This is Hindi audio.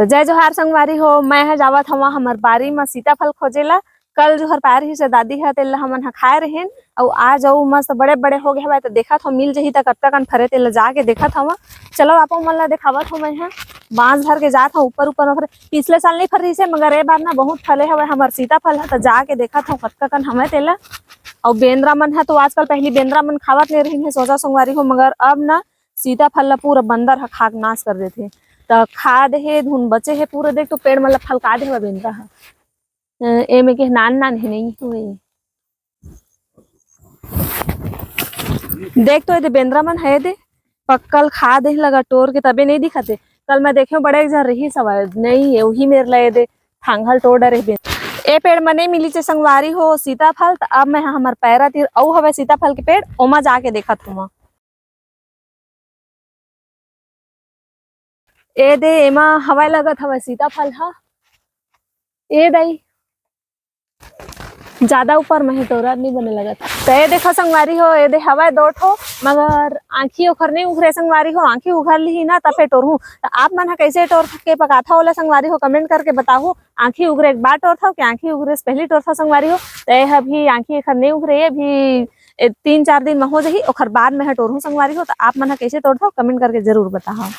तो जय जोहार संगवारी हो। मैं है जावत हवा हमर बारी में सीताफल खोजेला। कल जो हर पार ही से दादी है तेला हमन ह खाए रहेन और आज अउ मस्त बड़े बड़े हो गए हवे तो देखत हो मिल जही त कतका कन फरे तेला जाके देखत हवा। चलो आपो मन ला दिखावत हो। मैं है बांस भर के जात हूँ ऊपर ऊपर में। पिछले साल नहीं फरी से मगर ए बार ना बहुत फले हवे हमर सीताफल है तो जाके देखत हूँ कतका कन हमें तेला। और बेंद्रा मन है तो आजकल पहली बेंद्रा मन खावत नहीं रही है सोचा संगवारी हो, मगर अब ना सीताफल ला पूरा बंदर ह खाक नाश कर देथे। तो खाद हे धुन बचे है पूरा। देख तो पेड़ मतलब फलका दे बेंद्रा है ए में के नान नान है नहीं हुए। देख तो ये बेंद्रा मन है दे पक्कल खा दे लगा टोर के तबे नहीं दिखते। कल मैं देखे बड़े जन रही सवाल नहीं है वही मेरे लिए दे थांगल टोर डरे ए पेड़ में नहीं मिली चे संगवारी हो सीताफल। तो अब मैं हमार पैरा तीर औ हवे सीताफल के पेड़ ओमा जाके देखत हूँ। ए दे एमा हवा लगत हवे सीताफल हा ए दई ज्यादा ऊपर में तोरा नहीं बने लगा था। तो ये देखो संगवारी हो ये दे हवा दो ठो मगर आंखी ओखर नहीं उखरे संगवारी हो। आंखी उखर ली ना तब टोर हूँ। तो आप मन कैसे टोर के पकाथा वाला संगवारी हो कमेंट करके बताओ। आंखी उगरे एक बार टोर था कि आंखी उगरे से पहली टोर था संगवारी हो। तो ये अभी आंखी एखर नहीं उगरे अभी 3-4 दिन में हो जाही ओखर बाद में टोर हूँ संगवारी हो। तो आप मन कैसे तोड़ था कमेंट करके जरूर बताओ।